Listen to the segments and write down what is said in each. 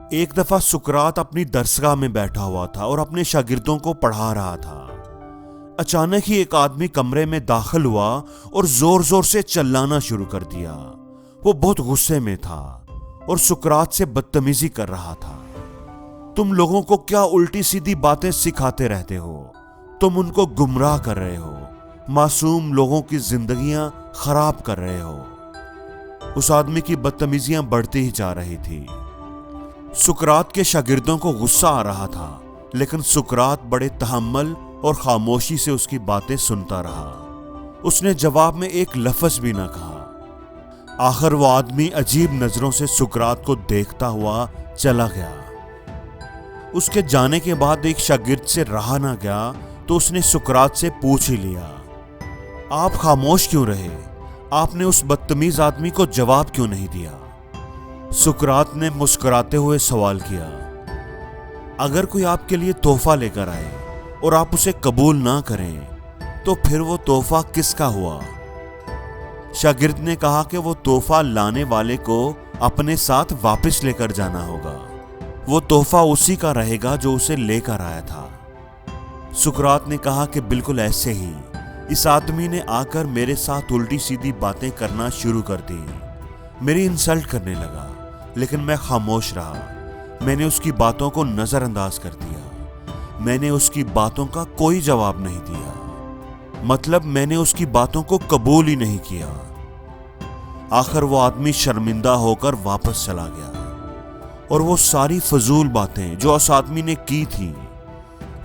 एक दफा सुकरात अपनी दरसगाह में बैठा हुआ था और अपने शागिर्दों को पढ़ा रहा था। अचानक ही एक आदमी कमरे में दाखिल हुआ और जोर जोर से चिल्लाना शुरू कर दिया। वो बहुत गुस्से में था और सुकरात से बदतमीजी कर रहा था। तुम लोगों को क्या उल्टी सीधी बातें सिखाते रहते हो? तुम उनको गुमराह कर रहे हो, मासूम लोगों की जिंदगियां खराब कर रहे हो। उस आदमी की बदतमीजियां बढ़ती ही जा रही थी। सुकरात के शागिर्दों को गुस्सा आ रहा था, लेकिन सुकरात बड़े तहम्मुल और खामोशी से उसकी बातें सुनता रहा। उसने जवाब में एक लफ्ज भी न कहा। आखिर वो आदमी अजीब नजरों से सुकरात को देखता हुआ चला गया। उसके जाने के बाद एक शागिर्द से रहा ना गया तो उसने सुकरात से पूछ ही लिया, आप खामोश क्यों रहे? आपने उस बदतमीज आदमी को जवाब क्यों नहीं दिया? सुकरात ने मुस्कुराते हुए सवाल किया, अगर कोई आपके लिए तोहफा लेकर आए और आप उसे कबूल ना करें तो फिर वो तोहफा किसका हुआ? शागिर्द ने कहा कि वो तोहफा लाने वाले को अपने साथ वापस लेकर जाना होगा। वो तोहफा उसी का रहेगा जो उसे लेकर आया था। सुकरात ने कहा कि बिल्कुल ऐसे ही इस आदमी ने आकर मेरे साथ उल्टी सीधी बातें करना शुरू कर दी। मेरी इंसल्ट करने लगा, लेकिन मैं खामोश रहा। मैंने उसकी बातों को नजरअंदाज कर दिया। मैंने उसकी बातों का कोई जवाब नहीं दिया। मतलब मैंने उसकी बातों को कबूल ही नहीं किया। आखिर वो आदमी शर्मिंदा होकर वापस चला गया और वो सारी फजूल बातें जो उस आदमी ने की थी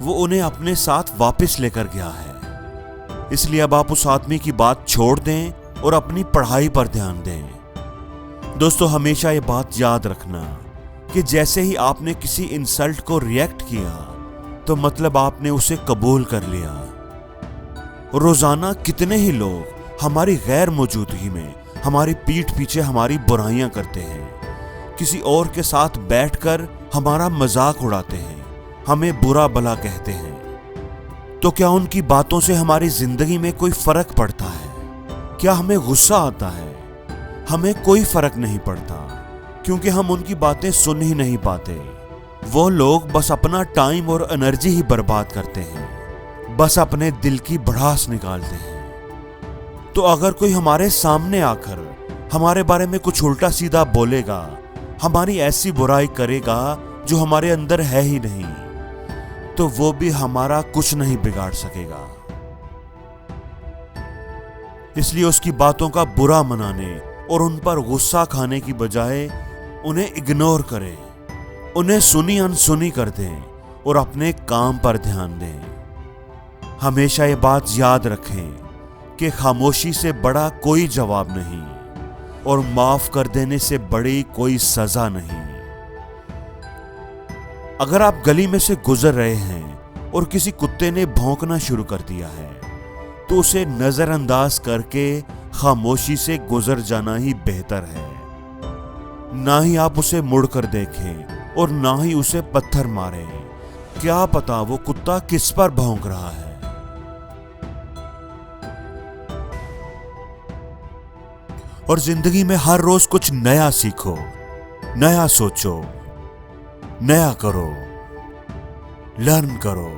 वो उन्हें अपने साथ वापस लेकर गया है। इसलिए अब आप उस आदमी की बात छोड़ दें और अपनी पढ़ाई पर ध्यान दें। दोस्तों, हमेशा ये बात याद रखना कि जैसे ही आपने किसी इंसल्ट को रिएक्ट किया तो मतलब आपने उसे कबूल कर लिया। रोजाना कितने ही लोग हमारी गैर मौजूदगी में हमारी पीठ पीछे हमारी बुराइयां करते हैं, किसी और के साथ बैठकर हमारा मजाक उड़ाते हैं, हमें बुरा भला कहते हैं। तो क्या उनकी बातों से हमारी जिंदगी में कोई फर्क पड़ता है? क्या हमें गुस्सा आता है? हमें कोई फर्क नहीं पड़ता, क्योंकि हम उनकी बातें सुन ही नहीं पाते। वो लोग बस अपना टाइम और एनर्जी ही बर्बाद करते हैं, बस अपने दिल की भड़ास निकालते हैं। तो अगर कोई हमारे सामने आकर हमारे बारे में कुछ उल्टा सीधा बोलेगा, हमारी ऐसी बुराई करेगा जो हमारे अंदर है ही नहीं, तो वो भी हमारा कुछ नहीं बिगाड़ सकेगा। इसलिए उसकी बातों का बुरा मनाने और उन पर गुस्सा खाने की बजाय उन्हें इग्नोर करें, उन्हें सुनी अनसुनी कर दें और अपने काम पर ध्यान दें। हमेशा ये बात याद रखें कि खामोशी से बड़ा कोई जवाब नहीं और माफ कर देने से बड़ी कोई सजा नहीं। अगर आप गली में से गुजर रहे हैं और किसी कुत्ते ने भौंकना शुरू कर दिया है तो उसे नजरअंदाज करके खामोशी से गुजर जाना ही बेहतर है। ना ही आप उसे मुड़कर देखें और ना ही उसे पत्थर मारें। क्या पता वो कुत्ता किस पर भौंक रहा है। और जिंदगी में हर रोज कुछ नया सीखो, नया सोचो, नया करो, लर्न करो।